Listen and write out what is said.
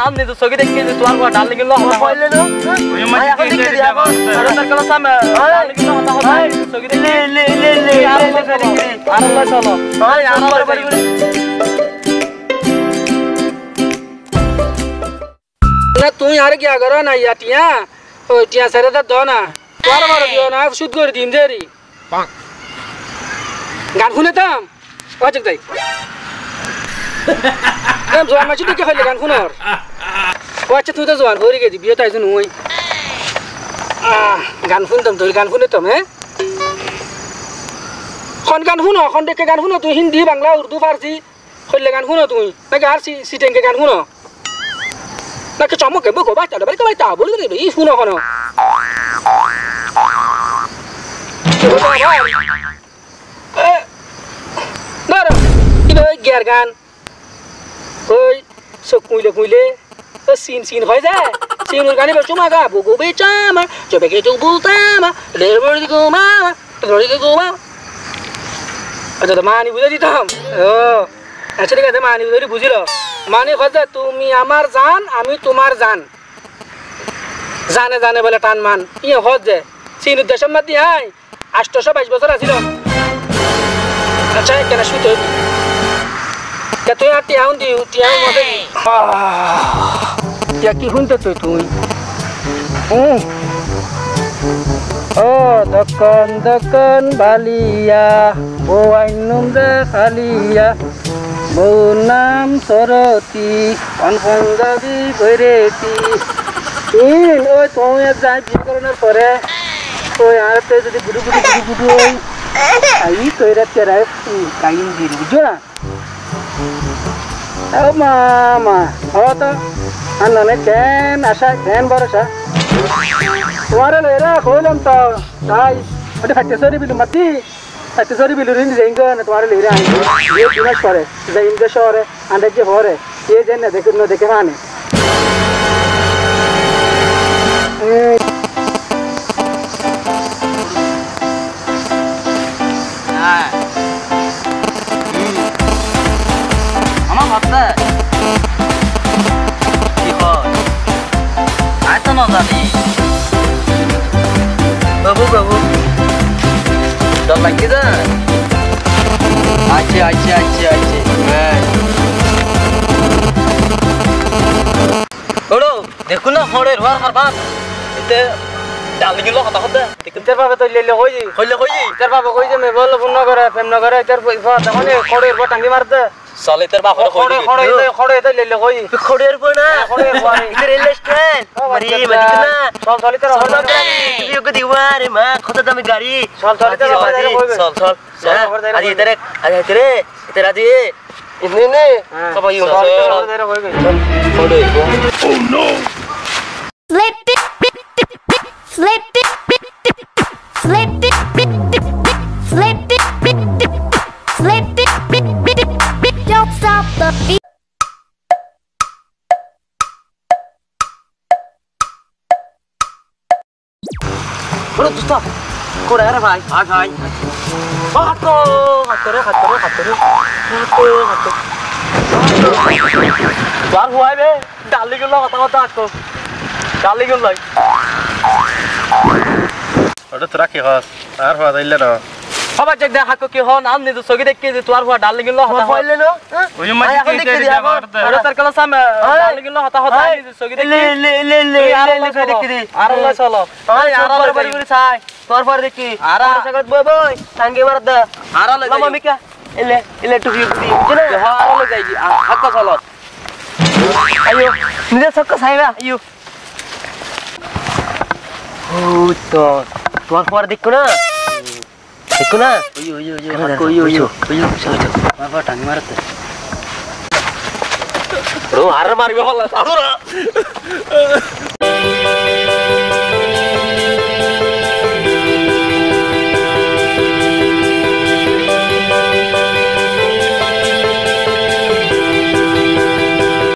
Amne to sogi dekhi to tuar ko डालने के लो हम पहले लो मैं এখন দেখতে দিই এখন আর তার কাছে সামনে डालने के लो হতা হতা sogi দেখি ले আর আল্লাহ চলো ভাই আমার বাড়ি না তুই আর কি করো না ইয়াটিয়া ও টিয়া সারে দা না তোর বড় দিও না সুদ করে দিন দেরি গান শুনেতাম ওজক যাই em joan ma chudi ke khale gan khunor wacha tu ta joan hori ge di biyo tai jun hoi gan phun tam gan phun tam he khon gan huno khon de ke gan huno tu hindi bangla urdu farsi khale gan huno tu na ga si siteng ke gan huno na ke chamo ke bo ko ba ta ba ta bol ge di huno khono na ra ibe ger gan oi so kuile to sin khoi ja sin un gani ba chuma ga bu go be chama cho be ke tu bulta ma le bor di go ma rori ke go ma acha to mani bujha ditam o acha ঠিক আছে mani bujha বুঝিলো মানে খোঁজা তুমি আমার জান আমি তোমার জান জানে জানে বলে টান মান ইয়ে খোঁজে sin উদ্দেশ্য মধ্যে আই 822 বছর আছিল আচ্ছা কেন শুতে Katoy ati aun di utiang mo dai. Ya ki hunta to tu. Oh dakan balia, boainum de khalia. Bonam soroti, anfangabi bereti. In oi toy jai bi koronar pore. Toy arte jodi gudu oi. Ai toy rat kera kain diri bujona. Oh mama, oh to, anu ne ken, asa ken barusa. Tuara lera, kolam to, tai, ada fakta sorry bilu mati, fakta sorry bilu ini zenga, na tuara lera ani, ye dinas pore, zenga shore, anda je pore, ye jen no dekhe mane. Babu, don't like it, Achi. Odo, देखो ना हमारे रुआर हर बार इतने डालने के लोग आता होता है। तेरे पापा तो ले कोई, तेरे पापा कोई जो मैं बोलो पुन्ना करे, फेमना करे, तेरे पापा तमने खोड़े रुआ टंगी मारते। साले तेरे बाप खोड़े तो ले कोई। खोड़े रुआ ना, इधर रेलस्टेशन, मरी कितना? साले तेरा होता है। तू को दीवार माँ खुदा तो मैं गाड़ी। साले तेरा साल। अरे तेरा दिए। इतने ने सब यूँ तेरा कोई गई। खोड़े रुआ। Oh no. Don't stop the beat. Bro, stop. Kau dah ada भाई. Hatu. Tuan huai be, डाली के लोग आता आपको. डाली के लोग. Ada terakhir khas, arwah dah ilah dah. Apa cek dah aku kihon, am ni tu sogi dek ke tuar huai डाली के लोग हता हुआ ले लो. এখন দেখতে দিই এখন. আর তার কাছে সামনে डाली के लोग हता होता है ni sogi dek. ले আর দেখতে দি. আর আল্লাহ চলো. আর বাড়ি বাড়ি ছাই. তোর পর দেখি. আর সাগত বই টাঙ্গে মার দা. আর আল্লাহ মামা মিকা. এলে টুকি দি. চলো. হ্যাঁ আর আল্লাহ যাই. হাক্কা চলো. আইও. নিজে সক্কা সাইবা. আইও. ও তো তোর পর দেখো না ওই বাবা টাঙ্গি মারতে ও আর মারবে হল